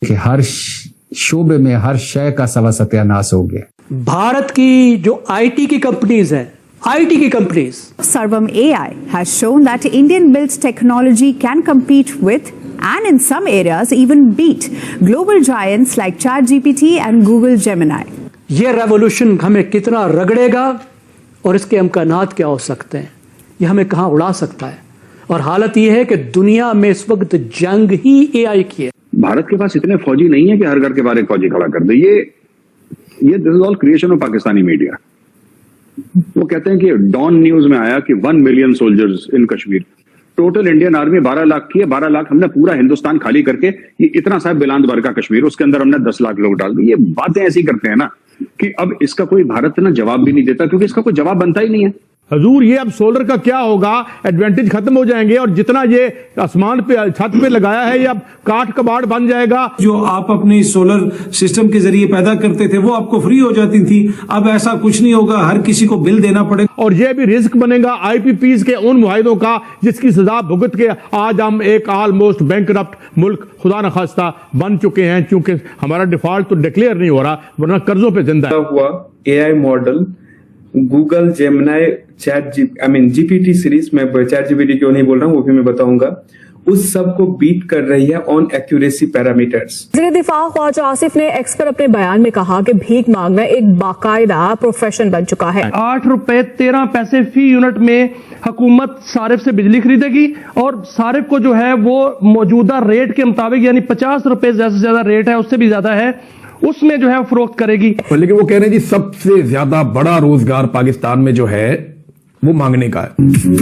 कि हर शोबे में हर शय का सवा सत्यानाश हो गया। भारत की जो आईटी की कंपनीज हैं, Sarvam AI has shown that Indian-built technology can compete with and in some areas even beat global giants like ChatGPT and Google Gemini. ये रेवोल्यूशन हमें कितना रगड़ेगा और इसके इम्कानात क्या हो सकते हैं, ये हमें कहां उड़ा सकता है। और हालत ये है कि दुनिया में इस वक्त जंग ही एआई की है। भारत के पास इतने फौजी नहीं है कि हर घर के बाहर एक फौजी खड़ा कर दे। ये this is all creation of Pakistani media. वो कहते हैं कि डॉन न्यूज में आया कि 1 million soldiers in Kashmir. Total Indian army 12 lakh की है। 12 लाख हमने पूरा हिंदुस्तान खाली करके ये इतना सा बिलांद भर का कश्मीर, उसके अंदर हमने 10 लाख लोग डाल दिए। ये बातें ऐसी करते हैं ना कि अब इसका कोई भारत ना जवाब भी नहीं देता, क्योंकि इसका कोई जवाब बनता ही नहीं है। हजूर, ये अब सोलर का क्या होगा, एडवांटेज खत्म हो जाएंगे और जितना ये आसमान पे छत पे लगाया है ये अब काठ कबाड़ बन जाएगा। जो आप अपनी सोलर सिस्टम के जरिए पैदा करते थे वो आपको फ्री हो जाती थी, अब ऐसा कुछ नहीं होगा, हर किसी को बिल देना पड़ेगा। और ये भी रिस्क बनेगा आईपीपीज के उन मुआहिदों का जिसकी सजा भुगत के आज हम एक ऑलमोस्ट बैंकरप्ट मुल्क खुदा न खास्ता बन चुके हैं, क्योंकि हमारा डिफॉल्ट तो डिक्लेयर नहीं हो रहा, वरना कर्जों पे जिंदा हुआ AI model Google Gemini GPT series में चैट जीपीटी क्यों नहीं बोल रहा हूँ वो भी मैं बताऊंगा, उस सब को बीट कर रही है ऑन एक्यूरेसी पैरामीटर्स। वज़ीर दिफा ख्वाजा आसिफ ने एक्स पर अपने बयान में कहा कि भीख मांगना एक बाकायदा प्रोफेशन बन चुका है। 8 रुपए 13 पैसे फी यूनिट में हुकूमत सारिफ से बिजली खरीदेगी और सारिफ को जो है वो मौजूदा रेट के मुताबिक यानी 50 रुपए ज्यादा से ज्यादा रेट है, उससे भी ज्यादा है, उसमें जो है फरोख्त करेगी। लेकिन वो कह रहे हैं जी सबसे ज्यादा बड़ा रोजगार पाकिस्तान में जो है वो मांगने का है।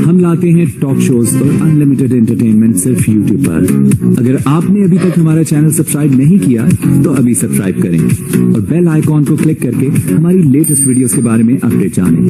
हम लाते हैं टॉक शोज और अनलिमिटेड एंटरटेनमेंट सिर्फ यूट्यूब पर। अगर आपने अभी तक हमारा चैनल सब्सक्राइब नहीं किया तो अभी सब्सक्राइब करें और बेल आइकॉन को क्लिक करके हमारी लेटेस्ट वीडियोस के बारे में अपडेट जानें।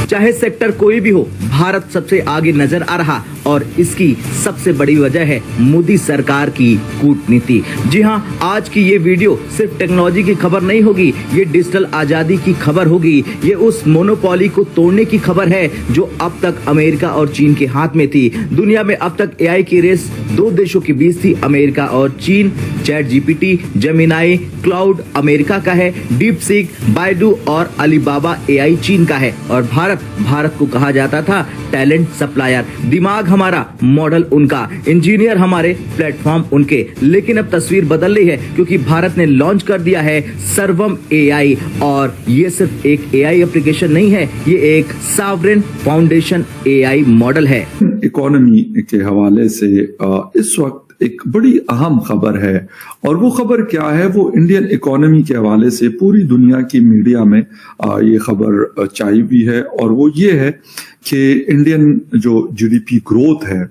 चाहे सेक्टर कोई भी हो, भारत सबसे आगे नजर आ रहा और इसकी सबसे बड़ी वजह है मोदी सरकार की कूटनीति। जी हां, आज की ये वीडियो सिर्फ टेक्नोलॉजी की खबर नहीं होगी, ये डिजिटल आजादी की खबर होगी। ये उस मोनोपोली को तोड़ने की खबर है जो अब तक अमेरिका और चीन के हाथ में थी। दुनिया में अब तक एआई की रेस 2 देशों के बीच थी, अमेरिका और चीन। Chat GPT, Gemini, cloud America का है, डीप सीक, बायडू और अलीबाबा एआई चीन का है। और भारत को कहा जाता था टैलेंट सप्लायर, दिमाग हमारा, मॉडल उनका, इंजीनियर हमारे, प्लेटफॉर्म उनके। लेकिन अब तस्वीर बदल रही है क्योंकि भारत ने लॉन्च कर दिया है सर्वम एआई। और ये सिर्फ एक एआई एप्लीकेशन नहीं है, ये एक सॉवरेन फाउंडेशन एआई मॉडल है। इकोनॉमी के हवाले से इस वक्त एक बड़ी अहम खबर है, और वो खबर क्या है, वो इंडियन इकोनॉमी के हवाले से पूरी दुनिया की मीडिया में ये खबर छाई हुई है। और वो ये है कि इंडियन जो जीडीपी ग्रोथ है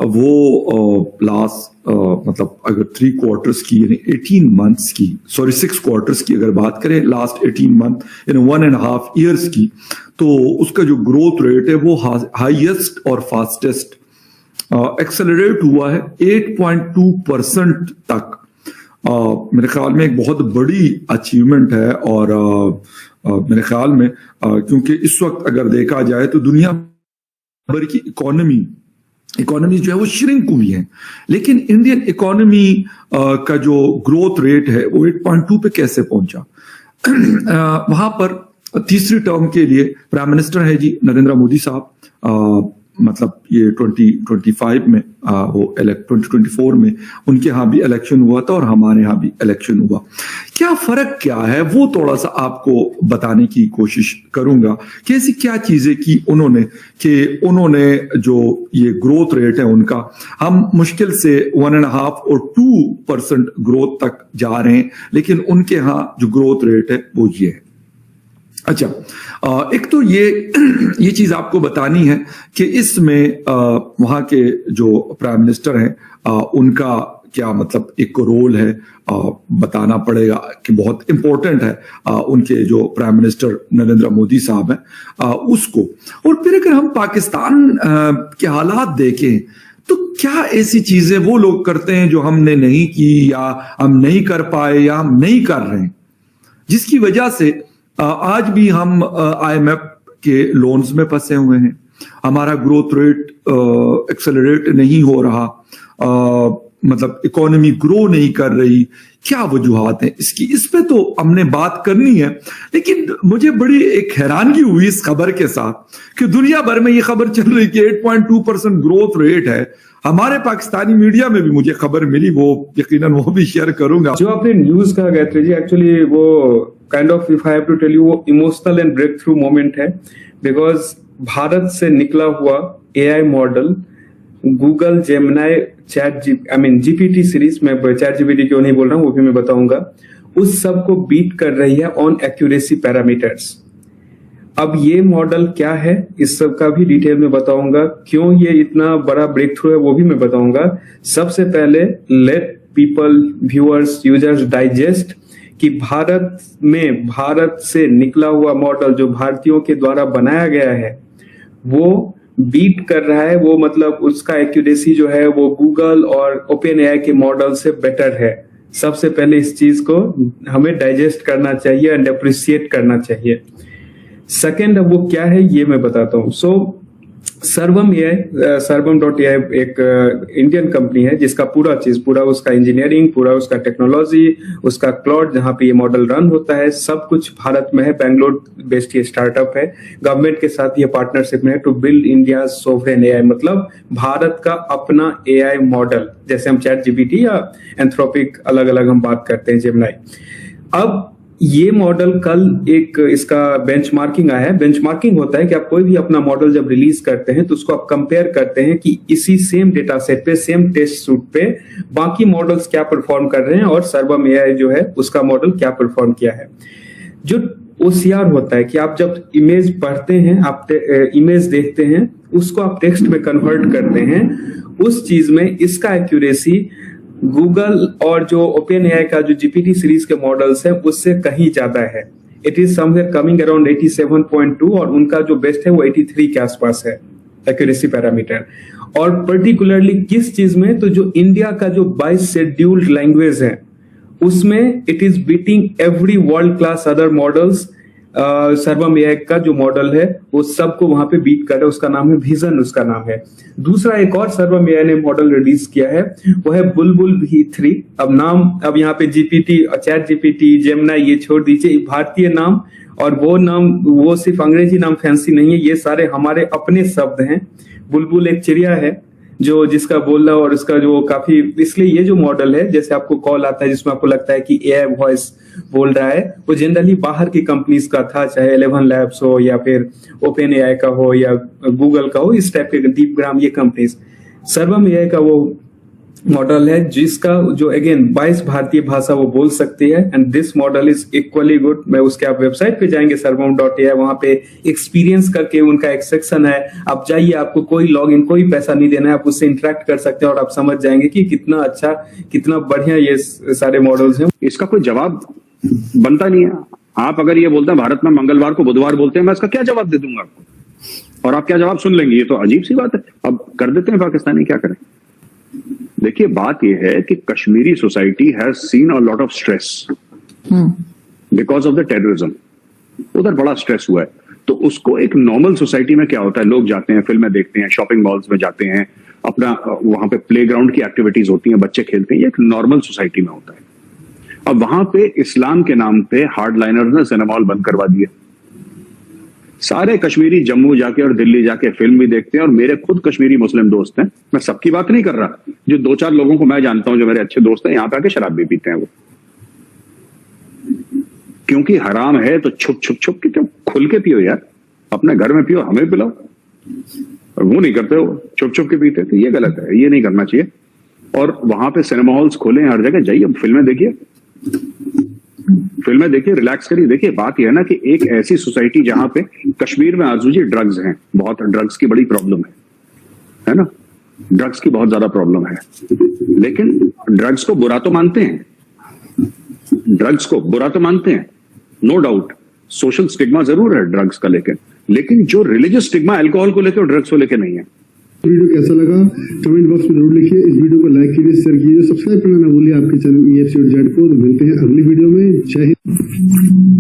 वो लास्ट मतलब अगर 3 क्वार्टर्स की यानी 18 मंथ्स की, सॉरी 6 क्वार्टर्स की अगर बात करें, लास्ट 18 मंथ यानी 1.5 ईयर्स की, तो उसका जो ग्रोथ रेट है वो हाईएस्ट और फास्टेस्ट एक्सेलरेट हुआ है 8.2% तक। मेरे ख्याल में एक बहुत बड़ी अचीवमेंट है। और मेरे ख्याल में क्योंकि इस वक्त अगर देखा जाए तो दुनिया भर की इकोनॉमी जो है वो श्रिंक हुई है, लेकिन इंडियन इकोनॉमी का जो ग्रोथ रेट है वो 8.2 पे कैसे पहुंचा। वहां पर तीसरी टर्म के लिए प्राइम मिनिस्टर है जी नरेंद्र मोदी साहब। मतलब ये 2025 में वो 2024 में उनके यहाँ भी इलेक्शन हुआ था और हमारे यहाँ भी इलेक्शन हुआ। क्या फर्क क्या है वो थोड़ा सा आपको बताने की कोशिश करूंगा कि ऐसी क्या चीजें की उन्होंने जो ये ग्रोथ रेट है उनका, हम मुश्किल से 1.5 और 2% ग्रोथ तक जा रहे हैं, लेकिन उनके यहाँ जो ग्रोथ रेट है वो ये है। अच्छा, एक तो ये चीज आपको बतानी है कि इसमें वहां के जो प्राइम मिनिस्टर हैं उनका क्या मतलब एक रोल है, बताना पड़ेगा कि बहुत इंपॉर्टेंट है उनके जो प्राइम मिनिस्टर नरेंद्र मोदी साहब हैं उसको। और फिर अगर हम पाकिस्तान के हालात देखें तो क्या ऐसी चीजें वो लोग करते हैं जो हमने नहीं की या हम नहीं कर पाए या हम नहीं कर रहे हैं, जिसकी वजह से आज भी हम IMF के लोन्स में फंसे हुए हैं। हमारा ग्रोथ रेट एक्सेलरेट नहीं हो रहा, मतलब इकोनॉमी ग्रो नहीं कर रही, क्या वजूहात हैं इसकी, इस पे तो हमने बात करनी है। लेकिन मुझे बड़ी एक हैरानगी हुई इस खबर के साथ कि दुनिया भर में ये खबर चल रही कि 8.2% ग्रोथ रेट है। हमारे पाकिस्तानी मीडिया में भी मुझे खबर मिली, वो यकीनन वो भी शेयर करूंगा। जो आपने न्यूज कहा गायत्री जी, एक्चुअली वो kind of, if I have to tell you, वो emotional and breakthrough moment है। बिकॉज भारत से निकला हुआ AI model Google Gemini GPT series, मैं चैट जीपीटी क्यों नहीं बोल रहा हूँ वो भी मैं बताऊंगा, उस सब को बीट कर रही है ऑन एक्यूरेसी पैरामीटर्स। अब ये मॉडल क्या है इस सब का भी डिटेल में बताऊंगा, क्यों ये इतना बड़ा ब्रेक थ्रू है वो भी मैं बताऊंगा। सबसे पहले let people, viewers, users digest कि भारत से निकला हुआ मॉडल जो भारतीयों के द्वारा बनाया गया है वो बीट कर रहा है, वो मतलब उसका एक्यूरेसी जो है वो गूगल और ओपन एआई के मॉडल से बेटर है। सबसे पहले इस चीज को हमें डाइजेस्ट करना चाहिए एंड अप्रिशिएट करना चाहिए। सेकेंड, अब वो क्या है ये मैं बताता हूँ। सो सर्वम.ai एक इंडियन कंपनी है जिसका पूरा उसका इंजीनियरिंग, पूरा उसका टेक्नोलॉजी, उसका क्लाउड जहां पे ये मॉडल रन होता है, सब कुछ भारत में है। बैंगलोर बेस्ड ये स्टार्टअप है, गवर्नमेंट के साथ ये पार्टनरशिप में है to build India sovereign AI, मतलब भारत का अपना एआई मॉडल, जैसे हम चैट जीपीटी या एंथ्रोपिक अलग अलग हम बात करते हैं, जेमिनी। अब ये मॉडल कल एक इसका बेंचमार्किंग आया है। बेंचमार्किंग होता है कि आप कोई भी अपना मॉडल जब रिलीज करते हैं तो उसको आप कंपेयर करते हैं कि इसी सेम डेटा सेट पे, सेम टेस्ट सूट पे बाकी मॉडल्स क्या परफॉर्म कर रहे हैं और सर्वम एआई जो है उसका मॉडल क्या परफॉर्म किया है। जो OCR होता है कि आप जब इमेज पढ़ते हैं, आप इमेज देखते हैं, उसको आप टेक्स्ट में कन्वर्ट करते हैं, उस चीज में इसका एक्यूरेसी गूगल और जो ओपन एआई का जो जीपीटी सीरीज के मॉडल्स है उससे कहीं ज्यादा है। It is somewhere coming around 87.2 और उनका जो बेस्ट है वो 83 के आसपास है एक्यूरेसी पैरामीटर। और पर्टिकुलरली किस चीज में, तो जो इंडिया का जो 22 शेड्यूल्ड लैंग्वेज है उसमें it is beating every world class other models. सर्वम एआई का जो मॉडल है वो सबको वहां पे बीट कर रहा है, उसका नाम है विजन, उसका नाम है। दूसरा एक और सर्वम एआई ने मॉडल रिलीज किया है वो है बुलबुल V3। अब यहाँ पे जीपीटी, चैट जीपीटी, जेमिनी ये छोड़ दीजिए, भारतीय नाम, और वो नाम वो सिर्फ अंग्रेजी नाम फैंसी नहीं है, ये सारे हमारे अपने शब्द हैं। बुलबुल एक चिड़िया है जो जिसका बोलना और उसका जो काफी, इसलिए ये जो मॉडल है, जैसे आपको कॉल आता है जिसमें आपको लगता है कि एआई वॉइस बोल रहा है, वो जनरली बाहर की कंपनीज का था, चाहे 11 लैब्स हो या फिर ओपन एआई का हो या गूगल का हो, इस टाइप के दीपग्राम ये कंपनीज। सर्वम एआई का वो मॉडल है जिसका जो अगेन 22 भारतीय भाषा वो बोल सकती है and this model is equally good. मैं उसके आप वेबसाइट पे जाएंगे सर्वम.ai, वहां पे एक्सपीरियंस करके उनका एक सेक्शन है, आप जाइए, आपको कोई लॉग इन, कोई पैसा नहीं देना है, आप उससे इंटरेक्ट कर सकते हैं और आप समझ जाएंगे कि कितना अच्छा, कितना बढ़िया ये सारे मॉडल्स हैं। इसका कोई जवाब बनता नहीं है। आप अगर ये बोलते हैं भारत में मंगलवार को बुधवार बोलते हैं, मैं इसका क्या जवाब दे दूंगा आपको, और आप क्या जवाब सुन लेंगे? ये तो अजीब सी बात है। अब कर देते हैं पाकिस्तानी, क्या करें। देखिए बात यह है कि Kashmiri society has seen a lot of stress because of the terrorism. उधर बड़ा स्ट्रेस हुआ है, तो उसको एक नॉर्मल सोसाइटी में क्या होता है, लोग जाते हैं, फिल्में देखते हैं, शॉपिंग मॉल्स में जाते हैं, अपना वहां पे प्लेग्राउंड की एक्टिविटीज होती हैं, बच्चे खेलते हैं, ये एक नॉर्मल सोसाइटी में होता है। अब वहां पे इस्लाम के नाम पे हार्डलाइनर्स ने सिनेमा हॉल बंद करवा दिए। सारे कश्मीरी जम्मू जाके और दिल्ली जाके फिल्म भी देखते हैं, और मेरे खुद कश्मीरी मुस्लिम दोस्त हैं, मैं सबकी बात नहीं कर रहा, जो 2-4 लोगों को मैं जानता हूं जो मेरे अच्छे दोस्त हैं, यहां पे आके शराब भी पीते हैं वो, क्योंकि हराम है तो छुप के, क्यों खुल के पियो यार, अपने घर में पियो, हमें पिलाओ, और वो नहीं करते, हो छुप के पीते, तो ये गलत है, ये नहीं करना चाहिए। और वहां पे सिनेमा हॉल्स खोले, हर जगह जाइए, फिल्में देखिए, रिलैक्स करिए। देखिए बात यह है ना कि एक ऐसी सोसाइटी जहां पे कश्मीर में आजू जी ड्रग्स हैं, बहुत ड्रग्स की बड़ी प्रॉब्लम है ना, ड्रग्स की बहुत ज्यादा प्रॉब्लम है, लेकिन ड्रग्स को बुरा तो मानते हैं, नो डाउट, सोशल स्टिग्मा जरूर है ड्रग्स का, लेकिन जो रिलीजियस स्टिग्मा अल्कोहल को लेकर और ड्रग्स को लेकर नहीं है। वीडियो कैसा लगा कमेंट बॉक्स में जरूर लिखिए, इस वीडियो को लाइक कीजिए, शेयर कीजिए, सब्सक्राइब करना ना भूलिए आपके चैनल EFC.Z को। तो मिलते हैं अगली वीडियो में। जय हिंद।